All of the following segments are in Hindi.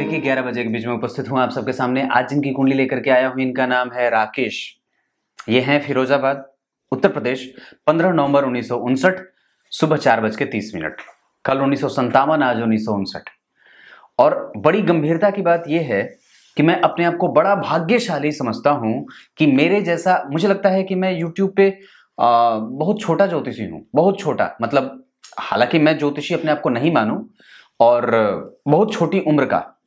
सुबह के 11 बजे के बीच में उपस्थित हूं आप सबके सामने। आज जिनकी कुंडली लेकर के आया हूं इनका नाम है राकेश। ये हैं फिरोजाबाद, उत्तर प्रदेश। 15 नवंबर 1959 सुबह 4:30। कल 1957, आज 1959। और बड़ी गंभीरता की बात यह है कि मैं अपने आप को बड़ा भाग्यशाली समझता हूं कि मेरे जैसा, मुझे लगता है कि मैं यूट्यूब पे बहुत छोटा ज्योतिषी हूं। बहुत छोटा मतलब, हालांकि मैं ज्योतिषी अपने आप को नहीं मानूं, और बहुत छोटी उम्र का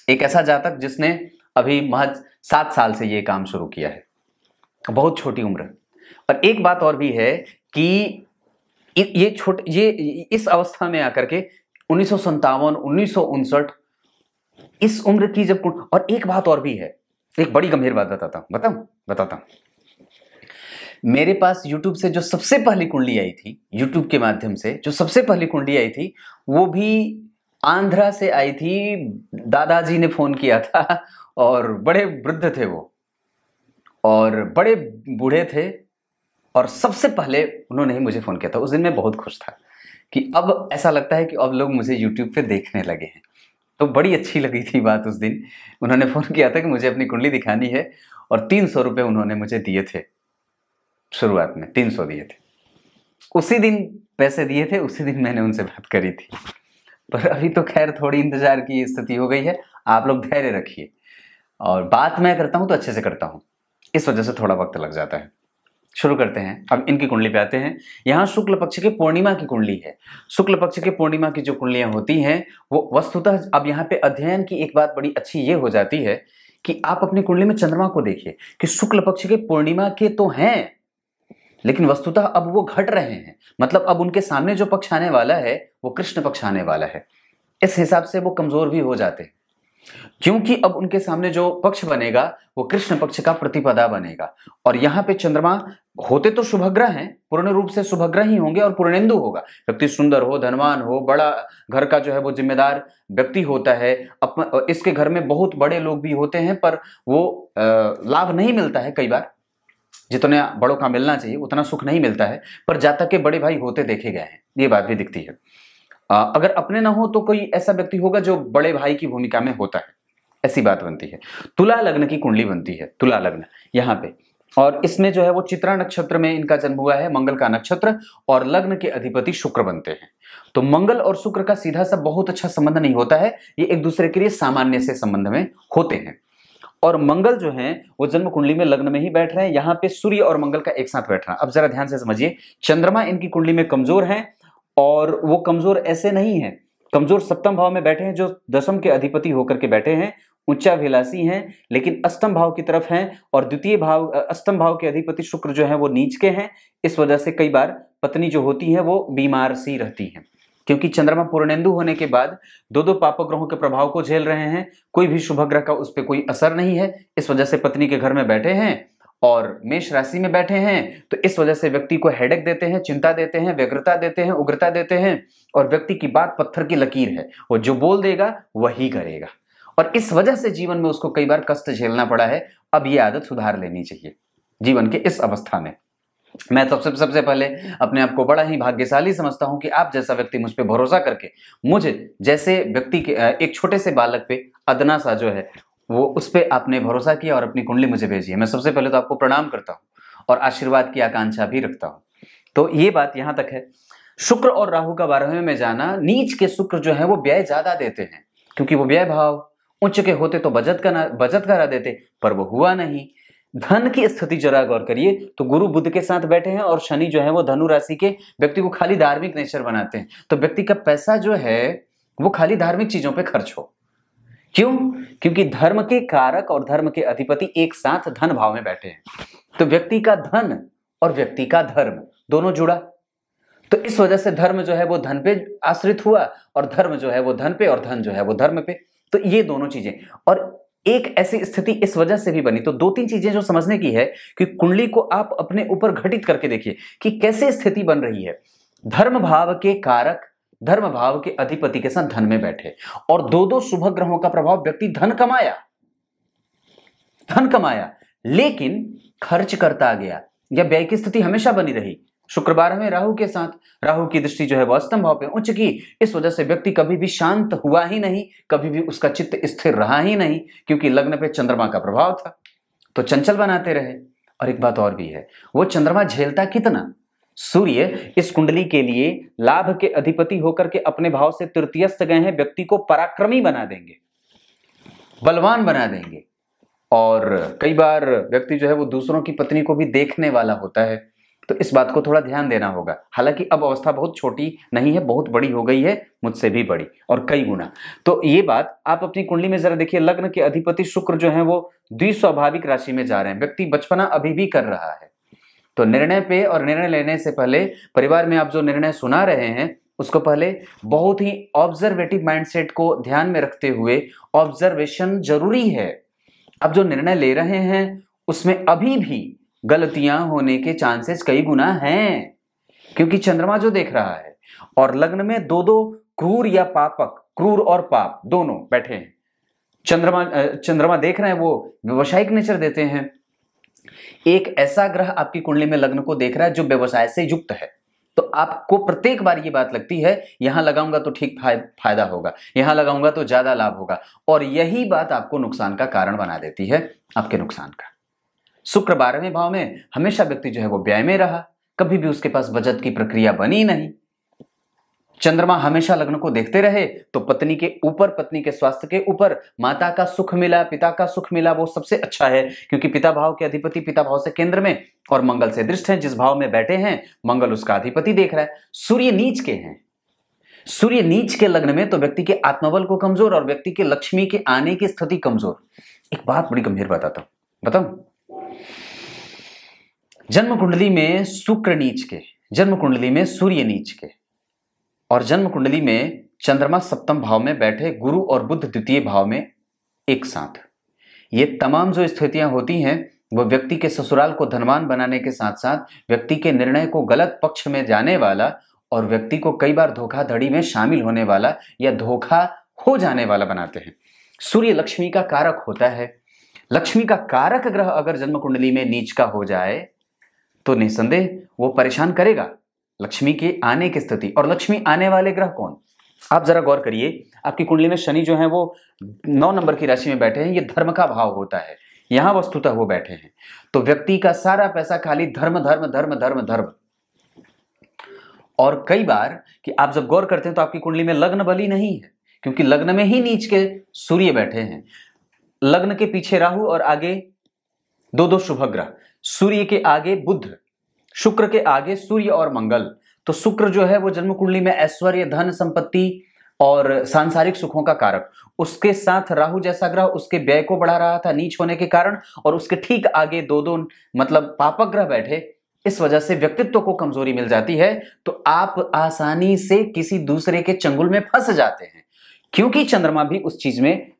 एक ऐसा जातक जिसने अभी महज 7 साल से ये काम शुरू किया है। बहुत छोटी उम्र। और एक बात और भी है कि ये इस अवस्था में आकर के 1957, 1959 इस उम्र की जब, और एक बात और भी है, एक बड़ी गंभीर बात बताता हूं। मेरे पास YouTube से जो सबसे पहली कुंडली आई थी, YouTube के माध्यम से जो सबसे पहली कुंडली आई थी, वो भी आंध्रा से आई थी। दादाजी ने फोन किया था और बड़े वृद्ध थे वो, और बड़े बूढ़े थे, और सबसे पहले उन्होंने ही मुझे फोन किया था। उस दिन मैं बहुत खुश था कि अब ऐसा लगता है कि अब लोग मुझे YouTube पे देखने लगे हैं। तो बड़ी अच्छी लगी थी बात उस दिन। उन्होंने फोन किया था कि मुझे अपनी कुंडली दिखानी है, और 300 रुपये उन्होंने मुझे दिए थे। शुरुआत में 300 दिए थे। उसी दिन पैसे दिए थे, उसी दिन मैंने उनसे बात करी थी। पर अभी तो खैर थोड़ी इंतजार की स्थिति हो गई है। आप लोग धैर्य रखिए, और बात मैं करता हूं तो अच्छे से करता हूं, इस वजह से थोड़ा वक्त लग जाता है। शुरू करते हैं। अब इनकी कुंडली पे आते हैं। यहाँ शुक्ल पक्ष के पूर्णिमा की कुंडली है। शुक्ल पक्ष के पूर्णिमा की जो कुंडलियां होती हैं वो वस्तुतः, अब यहाँ पे अध्ययन की एक बात बड़ी अच्छी ये हो जाती है कि आप अपनी कुंडली में चंद्रमा को देखिए कि शुक्ल पक्ष के पूर्णिमा के तो हैं, लेकिन वस्तुतः अब वो घट रहे हैं। मतलब अब उनके सामने जो पक्ष आने वाला है वो कृष्ण पक्ष आने वाला है। इस हिसाब से वो कमजोर भी हो जाते हैं, क्योंकि अब उनके सामने जो पक्ष बनेगा वो कृष्ण पक्ष का प्रतिपदा बनेगा। और यहाँ पे चंद्रमा होते तो शुभग्रह हैं, पूर्ण रूप से शुभग्रह ही होंगे, और पूर्णेंदु होगा। व्यक्ति सुंदर हो, धनवान हो, बड़ा घर का जो है वो जिम्मेदार व्यक्ति होता है। इसके घर में बहुत बड़े लोग भी होते हैं, पर वो लाभ नहीं मिलता है। कई बार जितने बड़ों का मिलना चाहिए उतना सुख नहीं मिलता है, पर जातक के बड़े भाई होते देखे गए हैं। ये बात भी दिखती है। अगर अपने ना हो तो कोई ऐसा व्यक्ति होगा जो बड़े भाई की भूमिका में होता है, ऐसी बात बनती है। तुला लग्न की कुंडली बनती है, तुला लग्न यहाँ पे, और इसमें जो है वो चित्रा नक्षत्र में इनका जन्म हुआ है, मंगल का नक्षत्र, और लग्न के अधिपति शुक्र बनते हैं। तो मंगल और शुक्र का सीधा सा बहुत अच्छा संबंध नहीं होता है, ये एक दूसरे के लिए सामान्य से संबंध में होते हैं। और मंगल जो है वो जन्म कुंडली में लग्न में ही बैठ रहे हैं। यहाँ पे सूर्य और मंगल का एक साथ बैठ रहा है। अब जरा ध्यान से समझिए, चंद्रमा इनकी कुंडली में कमजोर है, और वो कमजोर ऐसे नहीं है, कमजोर सप्तम भाव में बैठे हैं, जो दशम के अधिपति होकर के बैठे हैं, उच्चाभिलाषी हैं, लेकिन अष्टम भाव की तरफ हैं। और द्वितीय भाव, अष्टम भाव के अधिपति शुक्र जो है वो नीच के हैं। इस वजह से कई बार पत्नी जो होती है वो बीमार सी रहती है, क्योंकि चंद्रमा पूर्णेंदु होने के बाद दो पाप ग्रहों के प्रभाव को झेल रहे हैं। कोई भी शुभ ग्रह का उस पर कोई असर नहीं है। इस वजह से पत्नी के घर में बैठे हैं और मेष राशि में बैठे हैं, तो इस वजह से व्यक्ति को हेडेक देते हैं, चिंता देते हैं, व्यग्रता देते हैं, उग्रता देते हैं। और व्यक्ति की बात पत्थर की लकीर है, वो जो बोल देगा वही करेगा, और इस वजह से जीवन में उसको कई बार कष्ट झेलना पड़ा है। अब ये आदत सुधार लेनी चाहिए जीवन के इस अवस्था में। मैं सबसे पहले अपने आप को बड़ा ही भाग्यशाली समझता हूं कि आप जैसा व्यक्ति मुझ पे भरोसा करके, मुझे जैसे व्यक्ति के एक छोटे से बालक पे, अदना सा जो है वो, उस पे आपने भरोसा किया और अपनी कुंडली मुझे भेजी है। मैं सबसे पहले तो आपको प्रणाम करता हूं और आशीर्वाद की आकांक्षा भी रखता हूं। तो ये बात यहां तक है। शुक्र और राहु का 12वें में जाना, नीच के शुक्र जो है वो व्यय ज्यादा देते हैं, क्योंकि वो व्यय भाव, उच्च के होते तो बचत करा देते, पर वो हुआ नहीं। धन की स्थिति जरा गौर करिए, तो गुरु बुध के साथ बैठे हैं, और शनि जो है वो धनु राशि के व्यक्ति को खाली धार्मिक नेचर बनाते हैं। तो व्यक्ति का पैसा जो है वो खाली धार्मिक चीजों पे खर्च हो। क्यों? क्योंकि धर्म के कारक और धर्म के अधिपति एक साथ धन भाव में बैठे हैं। तो व्यक्ति का धन और व्यक्ति का धर्म दोनों जुड़ा, तो इस वजह से धर्म जो है वो धन पे आश्रित हुआ, और धर्म जो है वो धन पे, और धन जो है वो धर्म पे। तो ये दोनों चीजें, और एक ऐसी स्थिति इस वजह से भी बनी। तो 2-3 चीजें जो समझने की है कि कुंडली को आप अपने ऊपर घटित करके देखिए कि कैसे स्थिति बन रही है। धर्म भाव के कारक, धर्म भाव के अधिपति के साथ धन में बैठे, और 2 शुभ ग्रहों का प्रभाव, व्यक्ति धन कमाया लेकिन खर्च करता गया, या व्यय की स्थिति हमेशा बनी रही। शुक्र 12वें राहु के साथ, राहु की दृष्टि जो है वो अष्टम भाव पे उच्च की। इस वजह से व्यक्ति कभी भी शांत हुआ ही नहीं, कभी भी उसका चित्त स्थिर रहा ही नहीं, क्योंकि लग्न पे चंद्रमा का प्रभाव था, तो चंचल बनाते रहे। और एक बात और भी है, वो चंद्रमा झेलता कितना। सूर्य इस कुंडली के लिए लाभ के अधिपति होकर के अपने भाव से तृतीयस्थ गए हैं, व्यक्ति को पराक्रमी बना देंगे, बलवान बना देंगे। और कई बार व्यक्ति जो है वो दूसरों की पत्नी को भी देखने वाला होता है, तो इस बात को थोड़ा ध्यान देना होगा। हालांकि अब अवस्था बहुत छोटी नहीं है, बहुत बड़ी हो गई है, मुझसे भी बड़ी और कई गुना। तो ये बात आप अपनी कुंडली में जरा देखिए, लग्न के अधिपति शुक्र जो है वो द्विस्वाभाविक राशि में जा रहे हैं, व्यक्ति बचपना अभी भी कर रहा है। तो निर्णय पे और निर्णय लेने से पहले परिवार में आप जो निर्णय सुना रहे हैं उसको पहले बहुत ही ऑब्जर्वेटिव माइंडसेट को ध्यान में रखते हुए, ऑब्जर्वेशन जरूरी है। अब जो निर्णय ले रहे हैं उसमें अभी भी गलतियां होने के चांसेस कई गुना हैं, क्योंकि चंद्रमा जो देख रहा है और लग्न में दो दो क्रूर या पापक, क्रूर और पाप दोनों बैठे हैं। चंद्रमा देख रहे हैं, वो व्यवसायिक नेचर देते हैं। एक ऐसा ग्रह आपकी कुंडली में लग्न को देख रहा है जो व्यवसाय से युक्त है, तो आपको प्रत्येक बार ये बात लगती है यहां लगाऊंगा तो ठीक फायदा होगा, यहां लगाऊंगा तो ज्यादा लाभ होगा, और यही बात आपको नुकसान का कारण बना देती है, आपके नुकसान का। शुक्र 12वें भाव में हमेशा व्यक्ति जो है वो व्यय में रहा, कभी भी उसके पास बचत की प्रक्रिया बनी नहीं। चंद्रमा हमेशा लग्न को देखते रहे तो पत्नी के ऊपर, पत्नी के स्वास्थ्य के ऊपर, माता का सुख मिला, पिता का सुख मिला, वो सबसे अच्छा है, क्योंकि पिता भाव के अधिपति पिता भाव से केंद्र में और मंगल से दृष्ट हैं। जिस भाव में बैठे हैं मंगल उसका अधिपति देख रहा है। सूर्य नीच के हैं, सूर्य नीच के लग्न में तो व्यक्ति के आत्मबल को कमजोर और व्यक्ति के लक्ष्मी के आने की स्थिति कमजोर। एक बात बड़ी गंभीर बताता हूं, बताऊं। जन्म कुंडली में शुक्र नीच के, जन्म कुंडली में सूर्य नीच के और जन्म कुंडली में चंद्रमा सप्तम भाव में बैठे, गुरु और बुध द्वितीय भाव में एक साथ, ये तमाम जो स्थितियां होती हैं वो व्यक्ति के ससुराल को धनवान बनाने के साथ साथ व्यक्ति के निर्णय को गलत पक्ष में जाने वाला और व्यक्ति को कई बार धोखाधड़ी में शामिल होने वाला या धोखा हो जाने वाला बनाते हैं। सूर्य लक्ष्मी का कारक होता है। लक्ष्मी का कारक ग्रह अगर जन्म कुंडली में नीच का हो जाए तो निसंदेह वो परेशान करेगा लक्ष्मी के आने की स्थिति। और लक्ष्मी आने वाले ग्रह कौन, आप जरा गौर करिए। आपकी कुंडली में शनि जो है वो 9 नंबर की राशि में बैठे हैं, ये धर्म का भाव होता है, यहां वस्तुतः वो बैठे हैं। तो व्यक्ति का सारा पैसा खाली धर्म धर्म धर्म धर्म धर्म। और कई बार कि आप जब गौर करते हैं तो आपकी कुंडली में लग्न बली नहीं है, क्योंकि लग्न में ही नीच के सूर्य बैठे हैं। लग्न के पीछे राहु और आगे दो दो शुभ ग्रह, सूर्य के आगे बुध, शुक्र के आगे सूर्य और मंगल। तो शुक्र जो है वो जन्म कुंडली में ऐश्वर्य, धन, संपत्ति और सांसारिक सुखों का कारक, उसके साथ राहु जैसा ग्रह उसके व्यय को बढ़ा रहा था नीच होने के कारण, और उसके ठीक आगे दो दो मतलब पापक ग्रह बैठे। इस वजह से व्यक्तित्व को कमजोरी मिल जाती है, तो आप आसानी से किसी दूसरे के चंगुल में फंस जाते हैं, क्योंकि चंद्रमा भी उस चीज में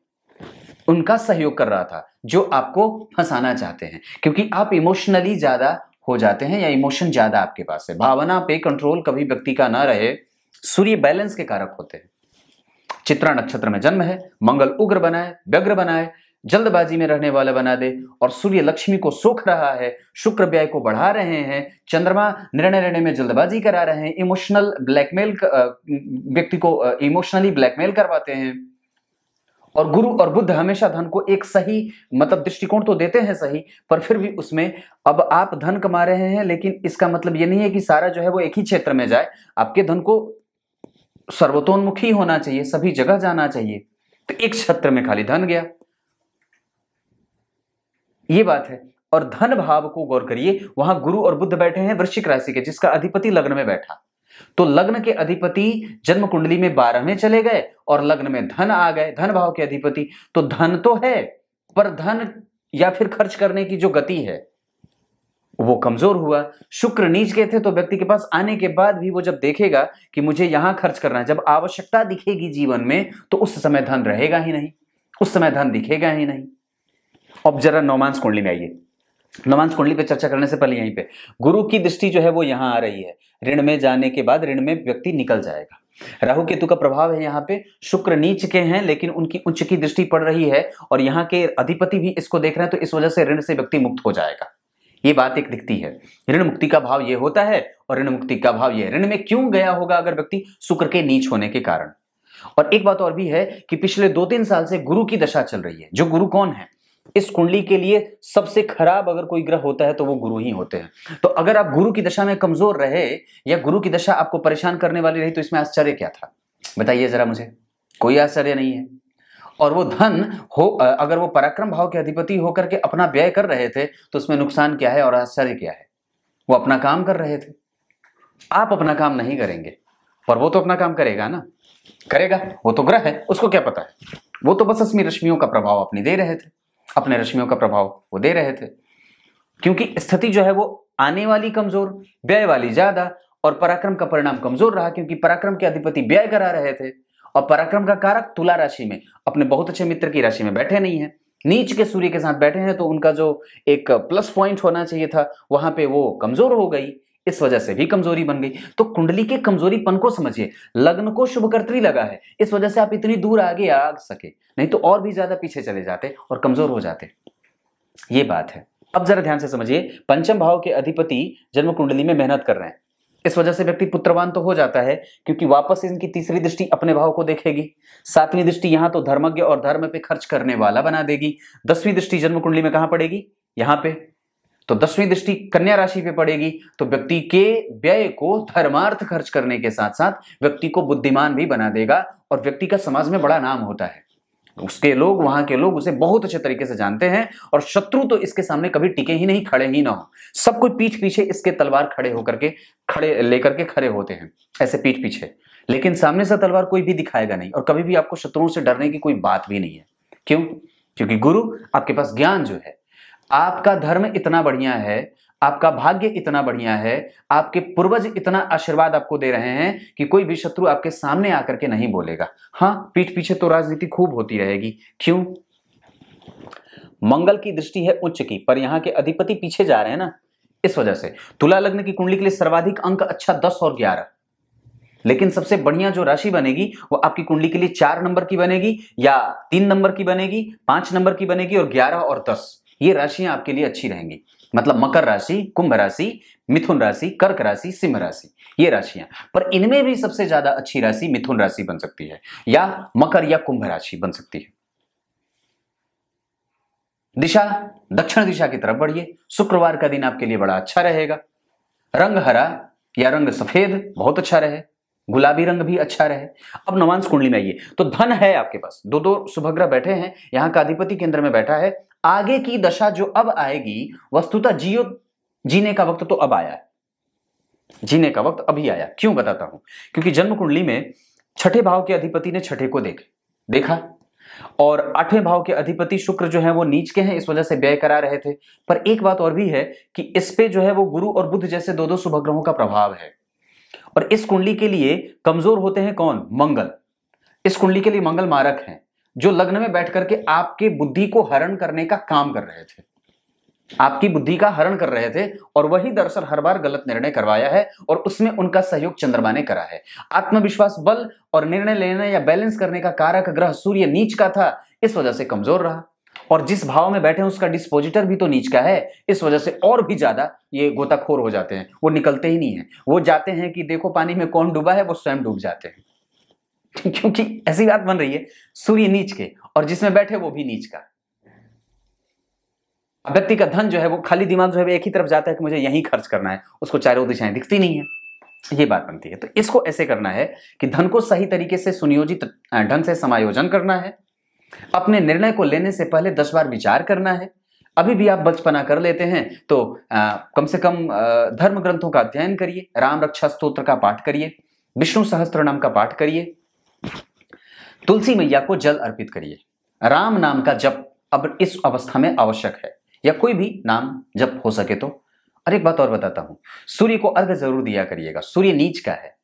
उनका सहयोग कर रहा था जो आपको फंसाना चाहते हैं, क्योंकि आप इमोशनली ज्यादा हो जाते हैं या इमोशन ज्यादा आपके पास है, भावना पे कंट्रोल कभी व्यक्ति का ना रहे। सूर्य बैलेंस के कारक होते हैं। चित्रा नक्षत्र में जन्म है, मंगल उग्र बनाए, व्यग्र बनाए, जल्दबाजी में रहने वाला बना दे, और सूर्य लक्ष्मी को सोख रहा है, शुक्र व्यय को बढ़ा रहे हैं, चंद्रमा निर्णय लेने में जल्दबाजी करा रहे हैं, इमोशनल ब्लैकमेल, व्यक्ति को इमोशनली ब्लैकमेल करवाते हैं। और गुरु और बुध हमेशा धन को एक सही मतलब दृष्टिकोण तो देते हैं सही, पर फिर भी उसमें अब आप धन कमा रहे हैं, लेकिन इसका मतलब ये नहीं है कि सारा जो है वो एक ही क्षेत्र में जाए। आपके धन को सर्वतोन्मुखी होना चाहिए, सभी जगह जाना चाहिए। तो एक क्षेत्र में खाली धन गया, ये बात है। और धन भाव को गौर करिए, वहां गुरु और बुध बैठे हैं वृश्चिक राशि के, जिसका अधिपति लग्न में बैठा। तो लग्न के अधिपति जन्म कुंडली में 12वें चले गए और लग्न में धन आ गए, धन भाव के अधिपति। तो धन तो है, पर धन या फिर खर्च करने की जो गति है वो कमजोर हुआ। शुक्र नीच के थे, तो व्यक्ति के पास आने के बाद भी वो जब देखेगा कि मुझे यहां खर्च करना है, जब आवश्यकता दिखेगी जीवन में, तो उस समय धन रहेगा ही नहीं, उस समय धन दिखेगा ही नहीं। अब जरा नवमांश कुंडली में आइए। नवमांश कुंडली पे चर्चा करने से पहले यहीं पे गुरु की दृष्टि जो है वो यहां आ रही है। ऋण में जाने के बाद ऋण में व्यक्ति निकल जाएगा। राहु केतु का प्रभाव है यहाँ पे। शुक्र नीच के हैं, लेकिन उनकी उच्च की दृष्टि पड़ रही है और यहाँ के अधिपति भी इसको देख रहे हैं, तो इस वजह से ऋण से व्यक्ति मुक्त हो जाएगा। ये बात एक दिखती है। ऋण मुक्ति का भाव ये होता है और ऋण मुक्ति का भाव ये ऋण में क्यों गया होगा अगर व्यक्ति शुक्र के नीच होने के कारण। और एक बात और भी है कि पिछले 2-3 साल से गुरु की दशा चल रही है। जो गुरु कौन है, इस कुंडली के लिए सबसे खराब अगर कोई ग्रह होता है तो वो गुरु ही होते हैं। तो अगर आप गुरु की दशा में कमजोर रहे या गुरु की दशा आपको परेशान करने वाली रही तो इसमें आश्चर्य क्या था, बताइए जरा मुझे। कोई आश्चर्य नहीं है। और वो धन हो अगर वो पराक्रम भाव के अधिपति होकर के अपना व्यय कर रहे थे तो उसमें नुकसान क्या है और आश्चर्य क्या है। वो अपना काम कर रहे थे, आप अपना काम नहीं करेंगे पर वो तो अपना काम करेगा ना, करेगा। वो तो ग्रह है, उसको क्या पता है। वो तो बस अपनी रश्मियों का प्रभाव अपनी दे रहे थे, अपने रश्मियों का प्रभाव वो दे रहे थे। क्योंकि स्थिति जो है वो आने वाली कमजोर, व्यय वाली ज्यादा, और पराक्रम का परिणाम कमजोर रहा क्योंकि पराक्रम के अधिपति व्यय करा रहे थे और पराक्रम का कारक तुला राशि में अपने बहुत अच्छे मित्र की राशि में बैठे नहीं है, नीच के सूर्य के साथ बैठे हैं। तो उनका जो एक प्लस पॉइंट होना चाहिए था वहां पे वो कमजोर हो गई, इस वजह से भी कमजोरी बन गई। तो कुंडली के कमजोरीपन को समझिए। लग्न को शुभकर्त्री लगा है, इस वजह से आप इतनी दूर आगे आ सके, नहीं तो और भी ज्यादा पीछे चले जाते और कमजोर हो जाते। ये बात है। अब जरा ध्यान से समझिए, पंचम भाव के अधिपति जन्म कुंडली में मेहनत कर रहे हैं, इस वजह से व्यक्ति पुत्रवान तो हो जाता है क्योंकि वापस इनकी तीसरी दृष्टि अपने भाव को देखेगी। 7वीं दृष्टि यहां तो धर्मज्ञ और धर्म पे खर्च करने वाला बना देगी। 10वीं दृष्टि जन्म कुंडली में कहां पड़ेगी, यहां पे। तो 10वीं दृष्टि कन्या राशि पे पड़ेगी तो व्यक्ति के व्यय को धर्मार्थ खर्च करने के साथ साथ व्यक्ति को बुद्धिमान भी बना देगा और व्यक्ति का समाज में बड़ा नाम होता है। उसके लोग, वहां के लोग उसे बहुत अच्छे तरीके से जानते हैं और शत्रु तो इसके सामने कभी टिके ही नहीं, खड़े ही ना हो। सब कोई पीठ पीछे इसके तलवार खड़े लेकर के खड़े होते हैं, ऐसे पीठ पीछे। लेकिन सामने से तलवार कोई भी दिखाएगा नहीं और कभी भी आपको शत्रुओं से डरने की कोई बात भी नहीं है। क्यों? क्योंकि गुरु आपके पास ज्ञान जो है, आपका धर्म इतना बढ़िया है, आपका भाग्य इतना बढ़िया है, आपके पूर्वज इतना आशीर्वाद आपको दे रहे हैं कि कोई भी शत्रु आपके सामने आकर के नहीं बोलेगा। हाँ, पीठ पीछे तो राजनीति खूब होती रहेगी। क्यों? मंगल की दृष्टि है उच्च की, पर यहां के अधिपति पीछे जा रहे हैं ना, इस वजह से। तुला लग्न की कुंडली के लिए सर्वाधिक अंक अच्छा 10 और 11, लेकिन सबसे बढ़िया जो राशि बनेगी वो आपकी कुंडली के लिए 4 नंबर की बनेगी या 3 नंबर की बनेगी, 5 नंबर की बनेगी और 11 और 10 ये राशियां आपके लिए अच्छी रहेंगी। मतलब मकर राशि, कुंभ राशि, मिथुन राशि, कर्क राशि, सिंह राशि, ये राशियां। पर इनमें भी सबसे ज्यादा अच्छी राशि मिथुन राशि बन सकती है या मकर या कुंभ राशि बन सकती है। दिशा दक्षिण दिशा की तरफ बढ़िए। शुक्रवार का दिन आपके लिए बड़ा अच्छा रहेगा। रंग हरा या रंग सफेद बहुत अच्छा रहे, गुलाबी रंग भी अच्छा रहे। अब नवांश कुंडली में आइए तो धन है आपके पास, दो शुभग्रह बैठे हैं, यहां का अधिपति केंद्र में बैठा है। आगे की दशा जो अब आएगी, वस्तुतः जीने का वक्त तो अब आया है, जीने का वक्त अभी आया। क्यों बताता हूं, क्योंकि जन्म कुंडली में 6ठे भाव के अधिपति ने 6ठे को देखा और 8वें भाव के अधिपति शुक्र जो है वो नीच के हैं, इस वजह से व्यय करा रहे थे। पर एक बात और भी है कि इस पे जो है वो गुरु और बुध जैसे दो शुभग्रहों का प्रभाव है और इस कुंडली के लिए कमजोर होते हैं कौन? मंगल। इस कुंडली के लिए मंगल मारक हैं जो लग्न में बैठ करके आपके बुद्धि को हरण करने का काम कर रहे थे, आपकी बुद्धि का हरण कर रहे थे और वही दरअसल हर बार गलत निर्णय करवाया है और उसमें उनका सहयोग चंद्रमा ने करा है। आत्मविश्वास, बल और निर्णय लेने या बैलेंस करने का कारक ग्रह सूर्य नीच का था, इस वजह से कमजोर रहा। और जिस भाव में बैठे हैं उसका डिस्पोजिटर भी तो नीच का है, इस वजह से और भी ज्यादा ये गोताखोर हो जाते हैं। वो निकलते ही नहीं है, वो जाते हैं कि देखो पानी में कौन डूबा है, वो स्वयं डूब जाते हैं। क्योंकि ऐसी बात बन रही है, सूर्य नीच के और जिसमें बैठे वो भी नीच का। व्यक्ति का धन जो है वो खाली दिमाग जो है एक ही तरफ जाता है कि मुझे यहीं खर्च करना है, उसको चारों दिशाएं दिखती नहीं है, ये बात बनती है। तो इसको ऐसे करना है कि धन को सही तरीके से सुनियोजित ढंग से समायोजन करना है। अपने निर्णय को लेने से पहले 10 बार विचार करना है। अभी भी आप बचपना कर लेते हैं तो कम से कम धर्म ग्रंथों का अध्ययन करिए, राम रक्षा स्तोत्र का पाठ करिए, विष्णु सहस्त्र नाम का पाठ करिए, तुलसी मैया को जल अर्पित करिए। राम नाम का जप अब इस अवस्था में आवश्यक है, या कोई भी नाम जप हो सके तो। और एक बात और बताता हूं, सूर्य को अर्घ जरूर दिया करिएगा, सूर्य नीच का है।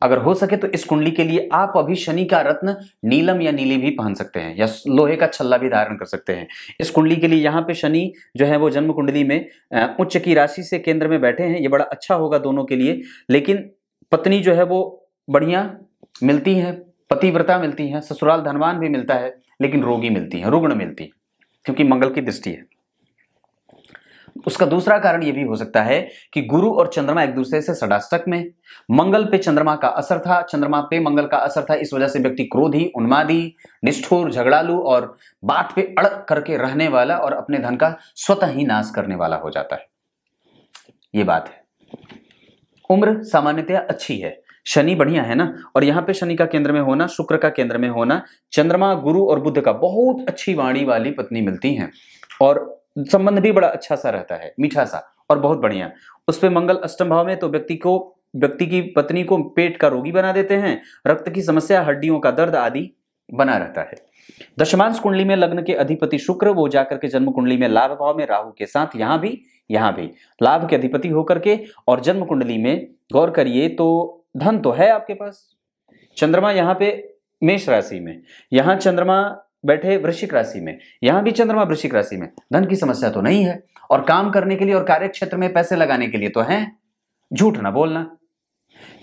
अगर हो सके तो इस कुंडली के लिए आप अभी शनि का रत्न नीलम या नीली भी पहन सकते हैं या लोहे का छल्ला भी धारण कर सकते हैं। इस कुंडली के लिए यहाँ पे शनि जो है वो जन्म कुंडली में उच्च की राशि से केंद्र में बैठे हैं, ये बड़ा अच्छा होगा दोनों के लिए। लेकिन पत्नी जो है वो बढ़िया मिलती है, पतिव्रता मिलती है, ससुराल धनवान भी मिलता है, लेकिन रोगी मिलती है, रुग्ण मिलती है, क्योंकि मंगल की दृष्टि है। उसका दूसरा कारण यह भी हो सकता है कि गुरु और चंद्रमा एक दूसरे से षडाष्टक में, मंगल पे चंद्रमा का असर था, चंद्रमा पे मंगल का असर था, इस वजह से व्यक्ति क्रोधी, उन्मादी, निष्ठुर, झगड़ालू और बात पे अड़क करके रहने वाला और अपने धन का स्वतः ही नाश करने वाला हो जाता है। ये बात है। उम्र सामान्यतया अच्छी है, शनि बढ़िया है ना, और यहां पे शनि का केंद्र में होना, शुक्र का केंद्र में होना, चंद्रमा, गुरु और बुध का बहुत अच्छी वाणी वाली पत्नी मिलती है और संबंध भी बड़ा अच्छा सा रहता है, मीठा सा और बहुत बढ़िया। उस पे मंगल अष्टम भाव में, तो व्यक्ति की पत्नी को पेट का रोगी बना देते हैं, रक्त की समस्या, हड्डियों का दर्द आदि बना रहता है। दशमांश कुंडली में लग्न के अधिपति शुक्र, वो जाकर के जन्म कुंडली में लाभ भाव में राहु के साथ यहां भी लाभ के अधिपति होकर के, और जन्म कुंडली में गौर करिए तो धन तो है आपके पास। चंद्रमा यहाँ पे मेष राशि में, यहाँ चंद्रमा बैठे वृश्चिक राशि में, यहाँ भी चंद्रमा वृश्चिक राशि में, धन की समस्या तो नहीं है, और काम करने के लिए और कार्य क्षेत्र में पैसे लगाने के लिए तो है। झूठ ना बोलना,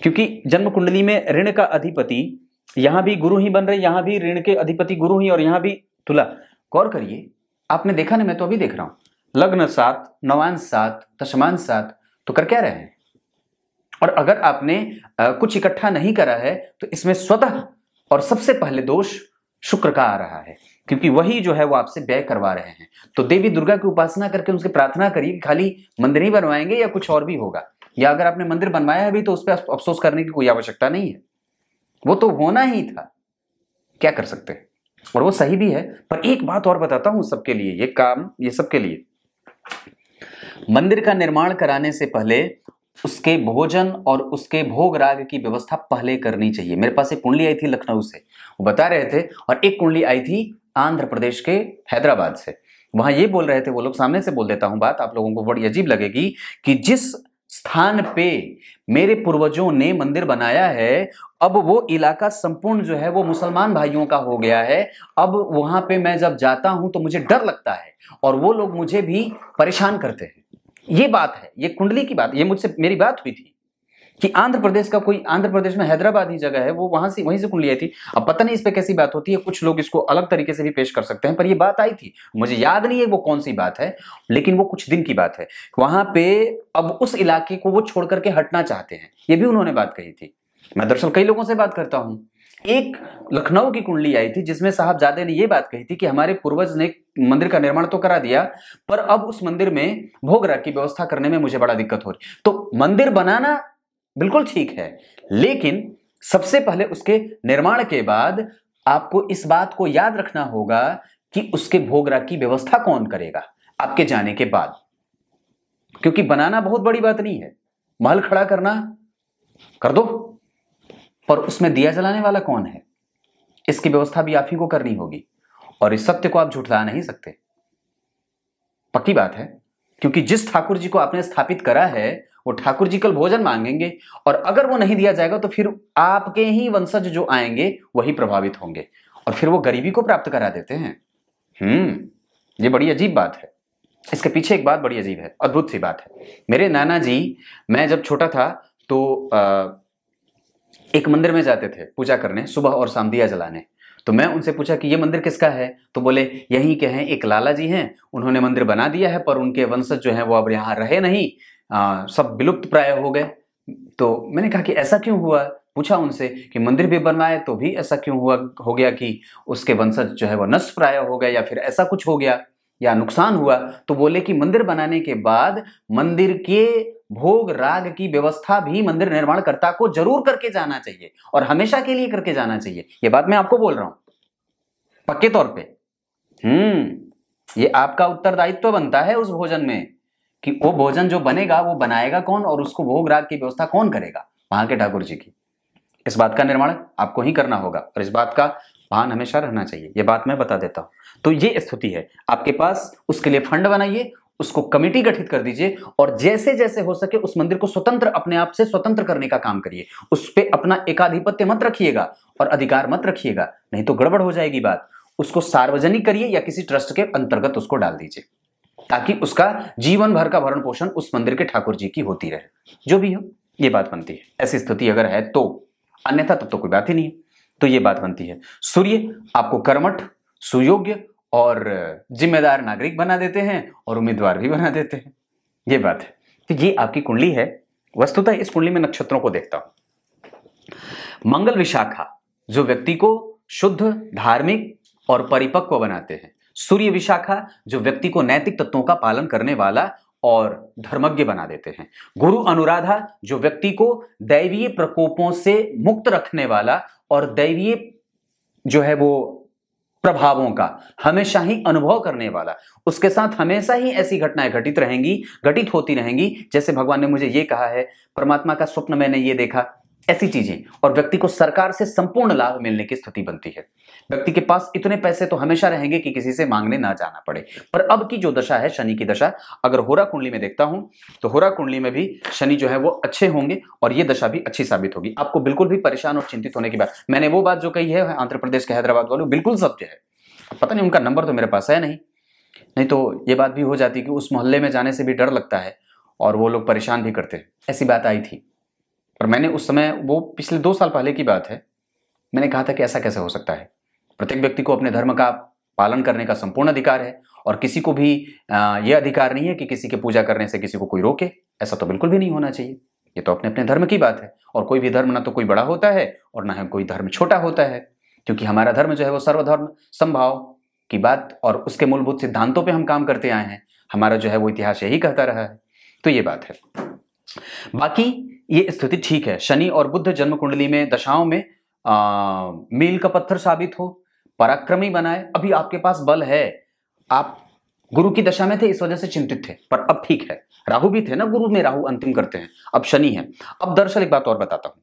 क्योंकि जन्म कुंडली में ऋण का अधिपति यहां भी गुरु ही बन रहे, यहां भी ऋण के अधिपति गुरु ही, और यहां भी तुला। गौर करिए, आपने देखा ना, मैं तो अभी देख रहा हूं, लग्न 7, नवांश 7, दशमांश 7, तो कर क्या रहे हैं। और अगर आपने कुछ इकट्ठा नहीं करा है तो इसमें स्वतः और सबसे पहले दोष शुक्र का आ रहा है, क्योंकि वही जो है वो आपसे व्यय करवा रहे हैं। तो देवी दुर्गा की उपासना करके उनसे प्रार्थना करिए कि खाली मंदिर ही बनवाएंगे या कुछ और भी होगा, या अगर आपने मंदिर बनवाया है भी तो उस पर अफसोस करने की कोई आवश्यकता नहीं है, वो तो होना ही था, क्या कर सकते हैं, और वो सही भी है। पर एक बात और बताता हूं सबके लिए, ये सबके लिए, मंदिर का निर्माण कराने से पहले उसके भोजन और उसके भोग राग की व्यवस्था पहले करनी चाहिए। मेरे पास एक कुंडली आई थी लखनऊ से, वो बता रहे थे, और एक कुंडली आई थी आंध्र प्रदेश के हैदराबाद से, वहां ये बोल रहे थे वो लोग, सामने से बोल देता हूं बात, आप लोगों को बड़ी अजीब लगेगी, कि जिस स्थान पे मेरे पूर्वजों ने मंदिर बनाया है, अब वो इलाका संपूर्ण जो है वो मुसलमान भाइयों का हो गया है। अब वहां पे मैं जब जाता हूं तो मुझे डर लगता है और वो लोग मुझे भी परेशान करते हैं। ये बात है, ये कुंडली की बात, ये मुझसे मेरी बात हुई थी कि आंध्र प्रदेश में हैदराबाद ही जगह है, वो वहीं से कुंडली आई थी। अब पता नहीं इस पे कैसी बात होती है, कुछ लोग इसको अलग तरीके से भी पेश कर सकते हैं, पर ये बात आई थी, मुझे याद नहीं है वो कौन सी बात है, लेकिन वो कुछ दिन की बात है। वहां पे अब उस इलाके को वो छोड़ करके हटना चाहते हैं, ये भी उन्होंने बात कही थी। मैं दरअसल कई लोगों से बात करता हूं, एक लखनऊ की कुंडली आई थी जिसमें साहबजादे ने यह बात कही थी कि हमारे पूर्वज ने मंदिर का निर्माण तो करा दिया, पर अब उस मंदिर में भोग राग की व्यवस्था करने में मुझे बड़ा दिक्कत हो रही। तो मंदिर बनाना बिल्कुल ठीक है, लेकिन सबसे पहले उसके निर्माण के बाद आपको इस बात को याद रखना होगा कि उसके भोग राग की व्यवस्था कौन करेगा आपके जाने के बाद, क्योंकि बनाना बहुत बड़ी बात नहीं है, महल खड़ा करना कर दो, पर उसमें दिया जलाने वाला कौन है, इसकी व्यवस्था भी आप ही को करनी होगी, और इस सत्य को आप झुठला नहीं सकते, पक्की बात है। क्योंकि जिस ठाकुर जी को आपने स्थापित करा है वो ठाकुर जी कल भोजन मांगेंगे, और अगर वो नहीं दिया जाएगा तो फिर आपके ही वंशज जो आएंगे वही प्रभावित होंगे, और फिर वो गरीबी को प्राप्त करा देते हैं। ये बड़ी अजीब बात है, इसके पीछे एक बात बड़ी अजीब है, अद्भुत सी बात है। मेरे नाना जी, मैं जब छोटा था तो एक मंदिर में जाते थे पूजा करने, सुबह और शाम दिया जलाने। तो मैं उनसे पूछा कि ये मंदिर किसका है, तो बोले यहीं के हैं, एक लाला जी हैं, उन्होंने मंदिर बना दिया है, पर उनके वंशज जो हैं वो अब यहाँ रहे नहीं, सब विलुप्त प्राय हो गए। तो मैंने कहा कि ऐसा क्यों हुआ, पूछा उनसे कि मंदिर भी बनवाए तो भी ऐसा क्यों हो गया कि उसके वंशज जो है वो नष्ट प्राय हो गए, या फिर ऐसा कुछ हो गया या नुकसान हुआ। तो बोले कि मंदिर बनाने के बाद मंदिर के भोग राग की व्यवस्था भी मंदिर निर्माणकर्ता को जरूर करके जाना चाहिए, और हमेशा के लिए करके जाना चाहिए। ये बात मैं आपको बोल रहा हूं पक्के तौर पे। ये आपका उत्तरदायित्व बनता है उस भोजन में, कि वो भोजन जो बनेगा वो बनाएगा कौन, और उसको भोग राग की व्यवस्था कौन करेगा, वहां के ठाकुर जी की। इस बात का निर्माण आपको ही करना होगा, और इस बात का भान हमेशा रहना चाहिए। ये बात मैं बता देता हूं। तो ये स्थिति है आपके पास, उसके लिए फंड बनाइए, उसको कमेटी गठित कर दीजिए, और जैसे जैसे हो सके उस मंदिर को स्वतंत्र, अपने आप से स्वतंत्र करने का काम करिए। उस पर अपना एकाधिपत्य मत रखिएगा और अधिकार मत रखिएगा, नहीं तो गड़बड़ हो जाएगी बात। उसको सार्वजनिक करिए या किसी ट्रस्ट के अंतर्गत उसको डाल दीजिए, ताकि उसका जीवन भर का भरण पोषण उस मंदिर के ठाकुर जी की होती रहे। जो भी हो, ये बात बनती है। ऐसी स्थिति अगर है तो, अन्यथा तब तो कोई बात ही नहीं है। तो ये बात बनती है। सूर्य आपको कर्मठ, सुयोग्य और जिम्मेदार नागरिक बना देते हैं, और उम्मीदवार भी बना देते हैं। ये बात है। तो ये आपकी कुंडली है। वस्तुतः इस कुंडली में नक्षत्रों को देखता हूं। मंगल विशाखा जो व्यक्ति को शुद्ध, धार्मिक और परिपक्व बनाते हैं। सूर्य विशाखा जो व्यक्ति को नैतिक तत्वों का पालन करने वाला और धर्मज्ञ बना देते हैं। गुरु अनुराधा जो व्यक्ति को दैवीय प्रकोपों से मुक्त रखने वाला और दैवीय जो है वो प्रभावों का हमेशा ही अनुभव करने वाला, उसके साथ हमेशा ही ऐसी घटनाएं घटित होती रहेंगी जैसे भगवान ने मुझे ये कहा है, परमात्मा का स्वप्न मैंने ये देखा, ऐसी चीजें। और व्यक्ति को सरकार से संपूर्ण लाभ मिलने की स्थिति बनती है। व्यक्ति के पास इतने पैसे तो हमेशा रहेंगे कि किसी से मांगने ना जाना पड़े। पर अब की जो दशा है, शनि की दशा, अगर होरा कुंडली में देखता हूं तो होरा कुंडली में भी शनि जो है वो अच्छे होंगे और ये दशा भी अच्छी साबित होगी। आपको बिल्कुल भी परेशान और चिंतित होने की बात, मैंने वो बात जो कही है आंध्र प्रदेश के हैदराबाद वालों, बिल्कुल सत्य है। पता नहीं उनका नंबर तो मेरे पास है नहीं तो ये बात भी हो जाती कि उस मोहल्ले में जाने से भी डर लगता है और वो लोग परेशान भी करते हैं। ऐसी बात आई थी, पर मैंने उस समय, वो पिछले 2 साल पहले की बात है, मैंने कहा था कि ऐसा कैसे हो सकता है। प्रत्येक व्यक्ति को अपने धर्म का पालन करने का संपूर्ण अधिकार है और किसी को भी यह अधिकार नहीं है कि किसी के पूजा करने से किसी को कोई रोके। ऐसा तो बिल्कुल भी नहीं होना चाहिए। ये तो अपने अपने धर्म की बात है और कोई भी धर्म ना तो कोई बड़ा होता है और ना ही कोई धर्म छोटा होता है, क्योंकि हमारा धर्म जो है वो सर्वधर्म समभाव की बात और उसके मूलभूत सिद्धांतों पे हम काम करते आए हैं। हमारा जो है वो इतिहास यही कहता रहा है। तो ये बात है। बाकी ये स्थिति ठीक है। शनि और बुध जन्म कुंडली में दशाओं में मील का पत्थर साबित हो, पराक्रमी बनाए। अभी आपके पास बल है। आप गुरु की दशा में थे, इस वजह से चिंतित थे, पर अब ठीक है। राहु भी थे ना, गुरु में राहु अंतिम करते हैं, अब शनि है। अब दरअसल एक बात और बताता हूं,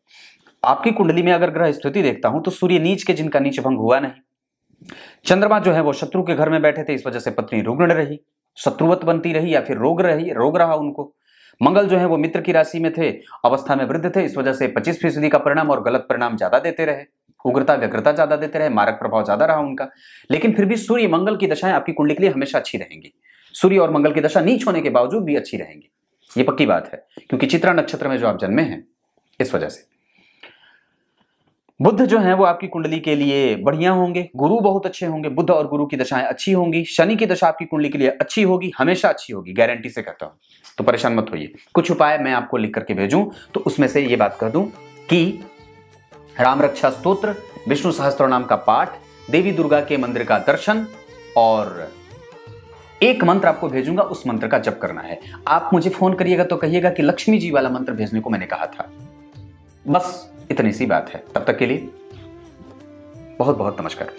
आपकी कुंडली में अगर ग्रह स्थिति देखता हूं तो सूर्य नीच के, जिनका नीच भंग हुआ नहीं। चंद्रमा जो है वो शत्रु के घर में बैठे थे, इस वजह से पत्नी रुग्ण रही, शत्रुवत बनती रही या फिर रोग रहा उनको। मंगल जो है वो मित्र की राशि में थे, अवस्था में वृद्ध थे, इस वजह से 25% का परिणाम और गलत परिणाम ज्यादा देते रहे, उग्रता व्यग्रता ज्यादा देते रहे, मारक प्रभाव ज्यादा रहा उनका। लेकिन फिर भी सूर्य मंगल की दशाएं आपकी कुंडली के लिए हमेशा अच्छी रहेंगी। सूर्य और मंगल की दशा नीच होने के बावजूद भी अच्छी रहेंगी, ये पक्की बात है, क्योंकि चित्रा नक्षत्र में जो आप जन्मे हैं, इस वजह से। बुध जो है वो आपकी कुंडली के लिए बढ़िया होंगे, गुरु बहुत अच्छे होंगे, बुध और गुरु की दशाएं अच्छी होंगी। शनि की दशा आपकी कुंडली के लिए अच्छी होगी, हमेशा अच्छी होगी, गारंटी से कहता हूं, तो परेशान मत होइए। कुछ उपाय मैं आपको लिख करके भेजूं तो उसमें से ये बात कह दूं कि राम रक्षा स्तोत्र, विष्णु सहस्त्र नाम का पाठ, देवी दुर्गा के मंदिर का दर्शन और एक मंत्र आपको भेजूंगा, उस मंत्र का जप करना है। आप मुझे फोन करिएगा तो कहिएगा कि लक्ष्मी जी वाला मंत्र भेजने को मैंने कहा था। बस इतनी सी बात है। तब तक के लिए बहुत बहुत नमस्कार।